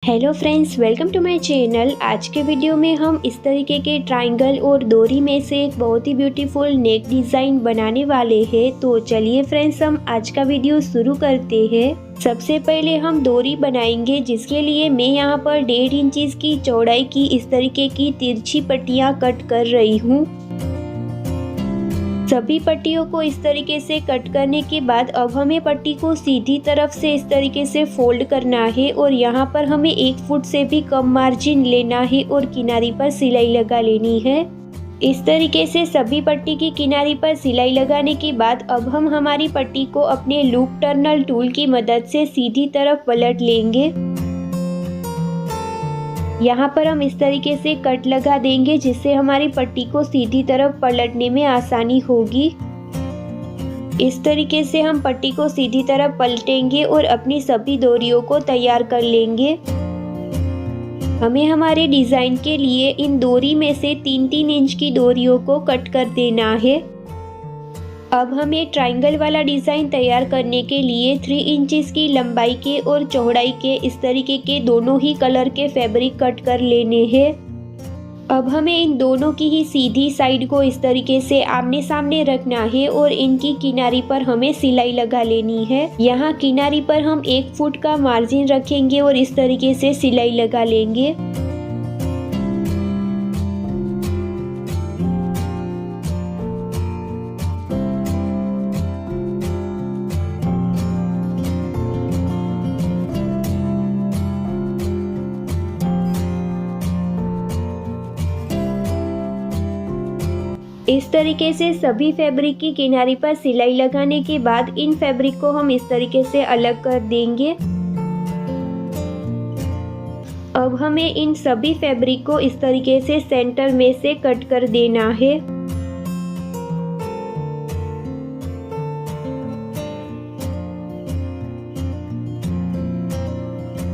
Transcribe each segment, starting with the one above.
Hello friends, welcome to my channel. आज के video में हम इस तरीके के ट्रायंगल और डोरी में से एक बहुत ही ब्यूटीफुल नेक डिज़ाइन बनाने वाले हैं। तो चलिए फ्रेंड्स, हम आज का वीडियो शुरू करते हैं। सबसे पहले हम डोरी बनाएंगे, जिसके लिए मैं यहाँ पर 1.5 इंच की चौड़ाई की इस तरीके की तिरछी पट्टियाँ कट कर रही हूँ। सभी पट्टियों को इस तरीके से कट करने के बाद अब हमें पट्टी को सीधी तरफ से इस तरीके से फोल्ड करना है और यहाँ पर हमें 1 फुट से भी कम मार्जिन लेना है और किनारी पर सिलाई लगा लेनी है। इस तरीके से सभी पट्टी की किनारी पर सिलाई लगाने के बाद अब हम हमारी पट्टी को अपने लूप टर्नल टूल की मदद से सीधी तरफ पलट लेंगे। यहाँ पर हम इस तरीके से कट लगा देंगे, जिससे हमारी पट्टी को सीधी तरफ पलटने में आसानी होगी। इस तरीके से हम पट्टी को सीधी तरफ पलटेंगे और अपनी सभी डोरियों को तैयार कर लेंगे। हमें हमारे डिज़ाइन के लिए इन डोरी में से 3-3 इंच की डोरियों को कट कर देना है। अब हमें ट्रायंगल वाला डिज़ाइन तैयार करने के लिए 3 इंच की लंबाई के और चौड़ाई के इस तरीके के दोनों ही कलर के फैब्रिक कट कर लेने हैं। अब हमें इन दोनों की ही सीधी साइड को इस तरीके से आमने सामने रखना है और इनकी किनारी पर हमें सिलाई लगा लेनी है। यहाँ किनारी पर हम 1 फुट का मार्जिन रखेंगे और इस तरीके से सिलाई लगा लेंगे। इस तरीके से सभी फैब्रिक की किनारी पर सिलाई लगाने के बाद इन फैब्रिक को हम इस तरीके से अलग कर देंगे। अब हमें इन सभी फैब्रिक को इस तरीके से सेंटर में से कट कर देना है।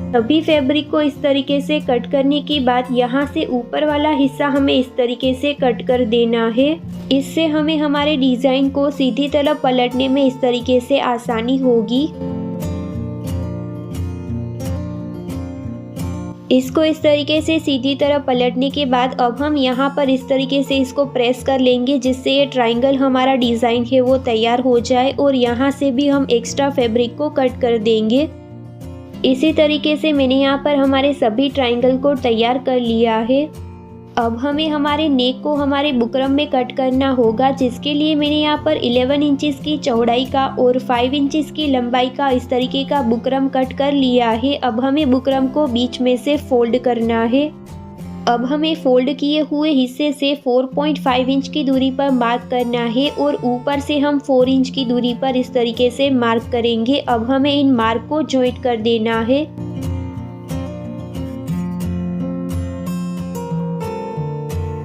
सभी फैब्रिक को इस तरीके से कट करने के बाद यहाँ से ऊपर वाला हिस्सा हमें इस तरीके से कट कर देना है। इससे हमें हमारे डिज़ाइन को सीधी तरफ पलटने में इस तरीके से आसानी होगी। इसको इस तरीके से सीधी तरफ पलटने के बाद अब हम यहाँ पर इस तरीके से इसको प्रेस कर लेंगे, जिससे ये ट्रायंगल हमारा डिज़ाइन है वो तैयार हो जाए। और यहाँ से भी हम एक्स्ट्रा फैब्रिक को कट कर देंगे। इसी तरीके से मैंने यहाँ पर हमारे सभी ट्रायंगल को तैयार कर लिया है। अब हमें हमारे नेक को हमारे बुकरम में कट करना होगा, जिसके लिए मैंने यहाँ पर 11 इंच की चौड़ाई का और 5 इंच की लंबाई का इस तरीके का बुकरम कट कर लिया है। अब हमें बुकरम को बीच में से फोल्ड करना है। अब हमें फोल्ड किए हुए हिस्से से 4.5 इंच की दूरी पर मार्क करना है और ऊपर से हम 4 इंच की दूरी पर इस तरीके से मार्क करेंगे। अब हमें इन मार्क को जॉइंट कर देना है।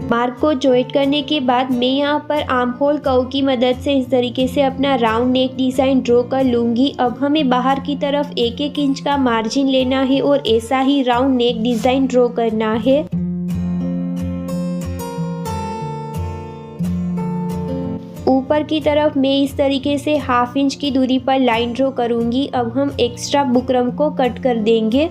मार्क को जॉइंट करने के बाद मैं यहाँ पर आर्म होल कर्व की मदद से इस तरीके से अपना राउंड नेक डिज़ाइन ड्रॉ कर लूँगी। अब हमें बाहर की तरफ 1-1 इंच का मार्जिन लेना है और ऐसा ही राउंड नेक डिज़ाइन ड्रॉ करना है। ऊपर की तरफ मैं इस तरीके से 1/2 इंच की दूरी पर लाइन ड्रॉ करूंगी। अब हम एक्स्ट्रा बुकरम को कट कर देंगे।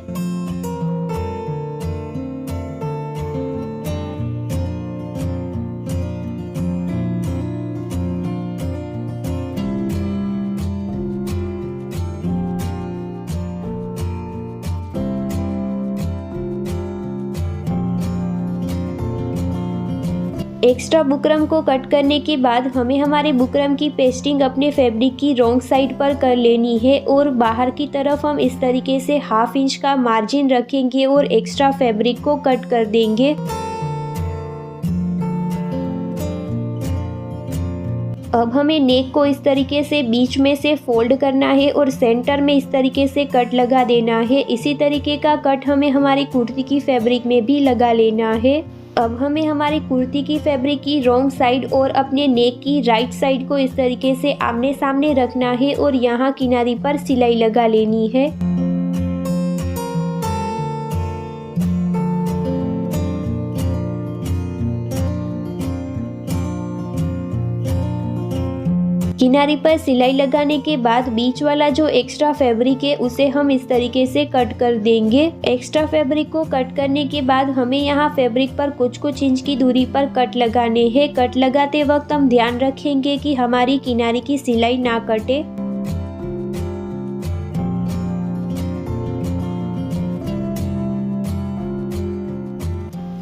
एक्स्ट्रा बुकरम को कट करने के बाद हमें हमारे बुकरम की पेस्टिंग अपने फैब्रिक की रॉन्ग साइड पर कर लेनी है और बाहर की तरफ हम इस तरीके से 1/2 इंच का मार्जिन रखेंगे और एक्स्ट्रा फैब्रिक को कट कर देंगे। अब हमें नेक को इस तरीके से बीच में से फोल्ड करना है और सेंटर में इस तरीके से कट लगा देना है। इसी तरीके का कट हमें हमारी कुर्ती की फैब्रिक में भी लगा लेना है। अब हमें हमारी कुर्ती की फैब्रिक की रॉन्ग साइड और अपने नेक की राइट साइड को इस तरीके से आमने सामने रखना है और यहाँ किनारी पर सिलाई लगा लेनी है। किनारी पर सिलाई लगाने के बाद बीच वाला जो एक्स्ट्रा फैब्रिक है उसे हम इस तरीके से कट कर देंगे। एक्स्ट्रा फैब्रिक को कट करने के बाद हमें यहाँ फैब्रिक पर कुछ इंच की दूरी पर कट लगाने हैं। कट लगाते वक्त हम ध्यान रखेंगे कि हमारी किनारी की सिलाई ना कटे।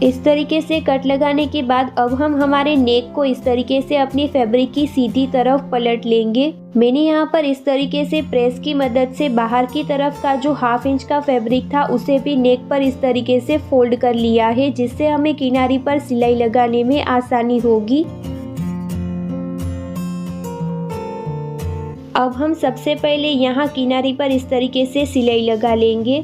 इस तरीके से कट लगाने के बाद अब हम हमारे नेक को इस तरीके से अपनी फैब्रिक की सीधी तरफ पलट लेंगे। मैंने यहाँ पर इस तरीके से प्रेस की मदद से बाहर की तरफ का जो 1/2 इंच का फैब्रिक था उसे भी नेक पर इस तरीके से फोल्ड कर लिया है, जिससे हमें किनारी पर सिलाई लगाने में आसानी होगी। अब हम सबसे पहले यहाँ किनारी पर इस तरीके से सिलाई लगा लेंगे।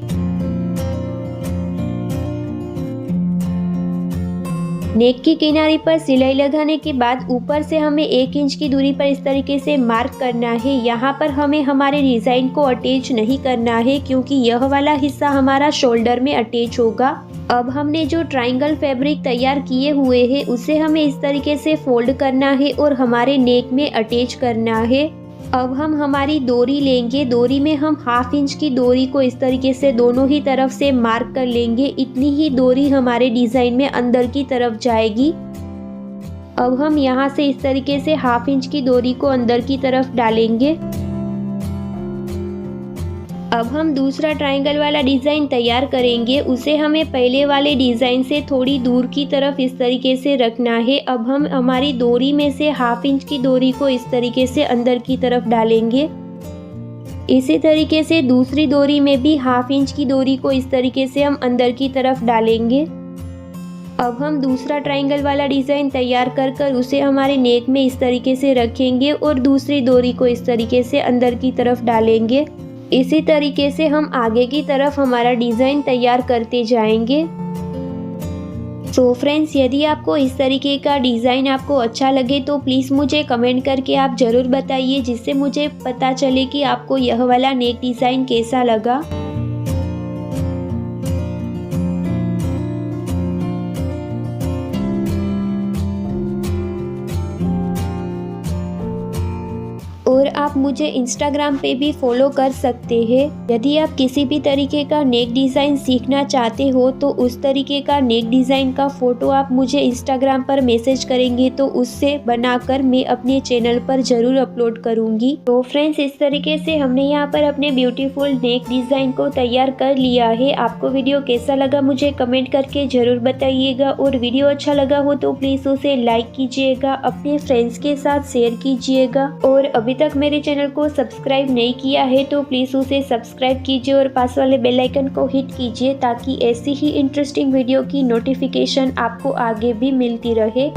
नेक की किनारी पर सिलाई लगाने के बाद ऊपर से हमें 1 इंच की दूरी पर इस तरीके से मार्क करना है। यहाँ पर हमें हमारे डिज़ाइन को अटैच नहीं करना है, क्योंकि यह वाला हिस्सा हमारा शोल्डर में अटैच होगा। अब हमने जो ट्रायंगल फैब्रिक तैयार किए हुए हैं उसे हमें इस तरीके से फोल्ड करना है और हमारे नेक में अटैच करना है। अब हम हमारी डोरी लेंगे। डोरी में हम 1/2 इंच की डोरी को इस तरीके से दोनों ही तरफ से मार्क कर लेंगे। इतनी ही डोरी हमारे डिज़ाइन में अंदर की तरफ जाएगी। अब हम यहाँ से इस तरीके से 1/2 इंच की डोरी को अंदर की तरफ डालेंगे। अब हम दूसरा ट्रायंगल वाला डिज़ाइन तैयार करेंगे। उसे हमें पहले वाले डिज़ाइन से थोड़ी दूर की तरफ इस तरीके से रखना है। अब हम हमारी डोरी में से 1/2 इंच की डोरी को इस तरीके से अंदर की तरफ डालेंगे। इसी तरीके से दूसरी डोरी में भी 1/2 इंच की डोरी को इस तरीके से हम अंदर की तरफ डालेंगे। अब हम दूसरा ट्रायंगल वाला डिज़ाइन तैयार कर उसे हमारे नेक में इस तरीके से रखेंगे और दूसरी डोरी को इस तरीके से अंदर की तरफ डालेंगे। इसी तरीके से हम आगे की तरफ हमारा डिज़ाइन तैयार करते जाएंगे। सो फ्रेंड्स, यदि आपको इस तरीके का डिज़ाइन आपको अच्छा लगे तो प्लीज़ मुझे कमेंट करके आप ज़रूर बताइए, जिससे मुझे पता चले कि आपको यह वाला नेक डिज़ाइन कैसा लगा। और आप मुझे इंस्टाग्राम पे भी फॉलो कर सकते हैं। यदि आप किसी भी तरीके का नेक डिज़ाइन सीखना चाहते हो तो उस तरीके का नेक डिज़ाइन का फ़ोटो आप मुझे इंस्टाग्राम पर मैसेज करेंगे तो उससे बनाकर मैं अपने चैनल पर ज़रूर अपलोड करूँगी। तो फ्रेंड्स, इस तरीके से हमने यहाँ पर अपने ब्यूटीफुल नेक डिज़ाइन को तैयार कर लिया है। आपको वीडियो कैसा लगा मुझे कमेंट करके ज़रूर बताइएगा, और वीडियो अच्छा लगा हो तो प्लीज़ उसे लाइक कीजिएगा, अपने फ्रेंड्स के साथ शेयर कीजिएगा, और अभी तक मेरे चैनल को सब्सक्राइब नहीं किया है तो प्लीज़ उसे सब्सक्राइब कीजिए और पास वाले बेल आइकन को हिट कीजिए, ताकि ऐसी ही इंटरेस्टिंग वीडियो की नोटिफिकेशन आपको आगे भी मिलती रहे।